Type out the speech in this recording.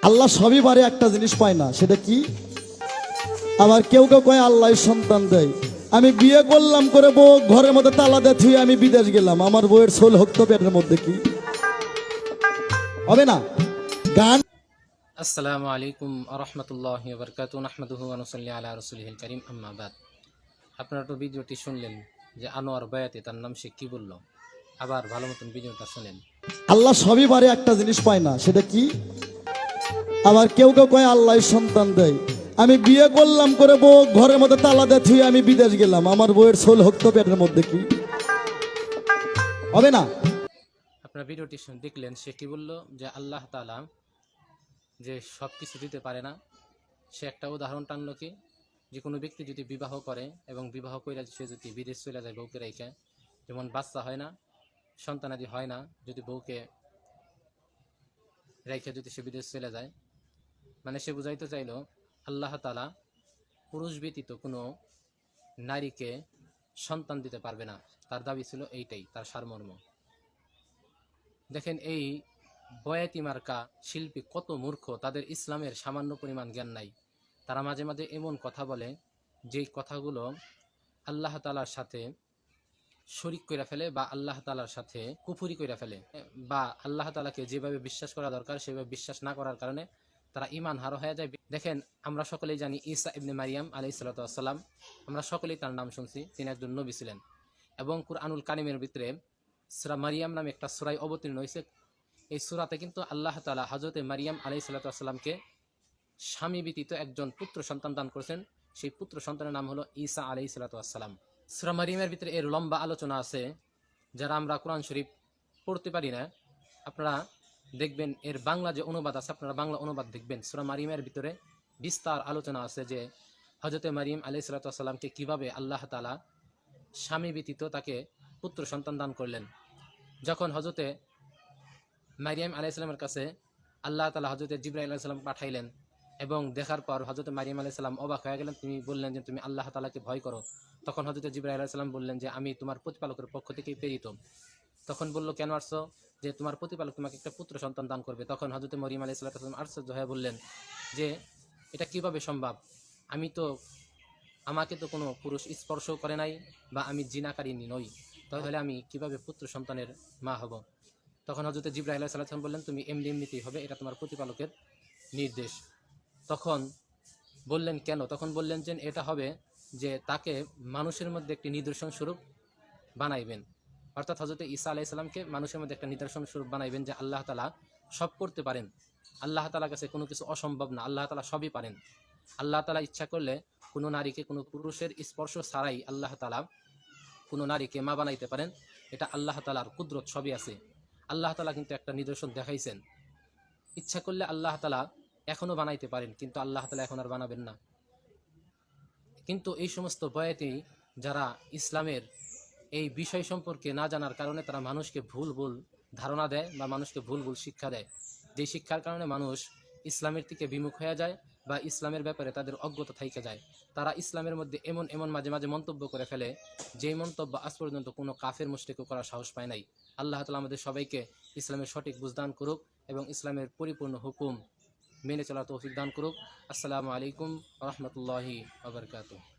আল্লাহ সবই পারে, একটা জিনিস পায় না, সেটা কি? আবার কেউ কেউ কয় আল্লাহ সন্তান দেয়। আমি বিয়ে করলাম করে বউ ঘরের মধ্যে তালা দিয়ে থুয়ে আমি বিদেশ গেলাম, আমার বউয়ের সোল হোক তো পেটের মধ্যে, কি হবে না? গান। আসসালামু আলাইকুম আরহামতুল্লাহি ওয়া বারাকাতুহু নাহমাদুহু ওয়া নুসাল্লি আলা রাসূলিহিল কারীম আম্মা বাদ। আপনারা তো ভিডিওটি শুনলেন যে আনোয়ার বায়াতে তার নাম সে কি বলল। আবার ভালো মতন ভিডিওটা শুনেন। আল্লাহ সবই পারে, একটা জিনিস পায় না, সেটা কি? আবার কেউ কেউ কয় আল্লাহ সন্তান দেয়। আমি বিয়ে করলাম করে বউ ঘরের মধ্যে তালা দিয়ে থুয়ে আমি বিদেশ গেলাম, আমার বউয়ের সোল হোক তো পেটের মধ্যে, কি হবে না? আপনারা ভিডিওটি দেখলেন সে কি বলল, যে আল্লাহ তাআলা যে সব কিছু দিতে পারে না। সে একটা উদাহরণ টানলো কি, যে কোনো ব্যক্তি যদি বিবাহ করে এবং বিবাহ করে সে যদি বিদেশ চলে যায় বউকে রেখে, যেমন বাচ্চা হয় না, সন্তানাদি হয় না, যদি বউকে রেখে যদি সে বিদেশ চলে যায়, মানে সে বুঝাইতে চাইল আল্লাহ তাআলা পুরুষ ব্যতীত কোনো নারীকে সন্তান দিতে পারবে না। তার দাবি ছিল এইটাই, তার সারমর্ম। দেখেন এই বয়াতি মার্কা শিল্পী কত মূর্খ, তাদের ইসলামের সামান্য পরিমাণ জ্ঞান নাই। তারা মাঝে মাঝে এমন কথা বলে যেই কথাগুলো আল্লাহ তাআলার সাথে শরিক কইরা ফেলে, বা আল্লাহ তাআলার সাথে কুফরি কইরা ফেলে, বা আল্লাহ তাআলাকে যেভাবে বিশ্বাস করা দরকার সেভাবে বিশ্বাস না করার কারণে তারা ঈমান হারা হয়ে যায়। দেখেন আমরা সকলেই জানি ঈসা ইবনে মারিয়াম আলাইহিস সালাতু ওয়াস সালাম, আমরা সকলেই তার নাম শুনছি, তিনি একজন নবী ছিলেন। এবং কুরআনুল কারীমের ভিতরে সূরা মারিয়াম নামে একটা সূরা অবতীর্ণ হয়েছে। এই সূরাতে কিন্তু আল্লাহ তাআলা হযরতে মারিয়াম আলাইহিস সালাতু ওয়াস সালামকে স্বামী ব্যতীত একজন পুত্র সন্তান দান করেছেন। সেই পুত্র সন্তানের নাম হলো ঈসা আলাইহিস সালাতু ওয়াস সালাম। সূরা মারিয়ামের ভিতরে এর লম্বা আলোচনা আছে। যারা আমরা কোরআন শরীফ পড়তে পারি না, আপনারা দেখবেন এর বাংলা যে অনুবাদ আছে, আপনারা বাংলা অনুবাদ দেখবেন। সূরা মারিয়ামের ভিতরে বিস্তার আলোচনা আছে যে হযরতে মারিয়াম আলাইহিস সালাতু ওয়াস সালামকে কিভাবে আল্লাহ তাআলা স্বামী ব্যতীত তাকে পুত্র সন্তান দান করলেন। যখন হযরতে মারিয়াম আলাইহিস সালামের কাছে আল্লাহ তাআলা হযরতে জিবরাইল আলাইহিস সালাম পাঠাইলেন, এবং দেখার পর হযরতে মারিয়াম আলাইহিস সালাম অবাক হয়ে গেলেন। তিনি বললেন যে তুমি আল্লাহ তাআলাকে ভয় করো। তখন হযরতে জিবরাইল আলাইহিস সালাম বললেন যে আমি তোমার প্রতিপালকের পক্ষ থেকেই প্রেরিত। তখন বলল কেন আসছো? যে তোমার প্রতিপালক তোমাকে একটা পুত্র সন্তান দান করবে। তখন হযরতে মারিয়াম আলাইহিস সালাম আশ্চর্য হয়ে বললেন যে এটা কিভাবে সম্ভব? আমি তো, আমাকে তো কোনো পুরুষ স্পর্শ করে নাই, বা আমি জিনাকারিনী নই, তাহলে আমি কিভাবে পুত্র সন্তানের মা হব? তখন হযরতে জিবরাইল আলাইহিস সালাম বললেন তুমি এমনিতেই হবে, এটা তোমার প্রতিপালকের নির্দেশ। তখন বললেন কেন? তখন বললেন যে এটা হবে যে তাকে মানুষের মধ্যে একটি নিদর্শন স্বরূপ বানাইবেন, অর্থাৎ হযরতে ঈসা আলাইহিস সালামকে মানুষের মধ্যে একটা নিদর্শন স্বরূপ বানাইবেন যে আল্লাহ তাআলা সব করতে পারেন। আল্লাহ তাআলার কাছে কোনো কিছু অসম্ভব না, আল্লাহ তাআলা সবই পারেন। আল্লাহ তাআলা ইচ্ছা করলে কোনো নারীকে কোনো পুরুষের স্পর্শ ছাড়াই আল্লাহ তাআলা কোনো নারীকে মা বানাইতে পারেন। এটা আল্লাহ তাআলার কুদরত, সবই আছে। আল্লাহ তাআলা কিন্তু একটা নিদর্শন দেখাইছেন। ইচ্ছা করলে আল্লাহ তাআলা এখনো বানাইতে পারেন, কিন্তু আল্লাহ তাআলা এখন আর বানাবেন না। কিন্তু এই সমস্ত বয়াতি যারা ইসলামের এই বিষয় সম্পর্কে না জানার কারণে তারা মানুষকে ভুল ভুল ধারণা দেয়, বা মানুষকে ভুল ভুল শিক্ষা দেয়, যেই শিক্ষার কারণে মানুষ ইসলামের দিকে বিমুখ হয়ে যায়, বা ইসলামের ব্যাপারে তাদের অজ্ঞতা থেকে যায়। তারা ইসলামের মধ্যে এমন এমন মাঝে মাঝে মন্তব্য করে ফেলে, যেই মন্তব্য আজ পর্যন্ত কোনো কাফের মুশরিকও করার সাহস পায় নাই। আল্লাহ তাআলা আমাদের সবাইকে ইসলামের সঠিক বুঝদান করুক, এবং ইসলামের পরিপূর্ণ হুকুম মেনে চলার তৌফিক দান করুক। আসসালামু আলাইকুম ওয়া রাহমাতুল্লাহি ওয়া বারাকাতুহু।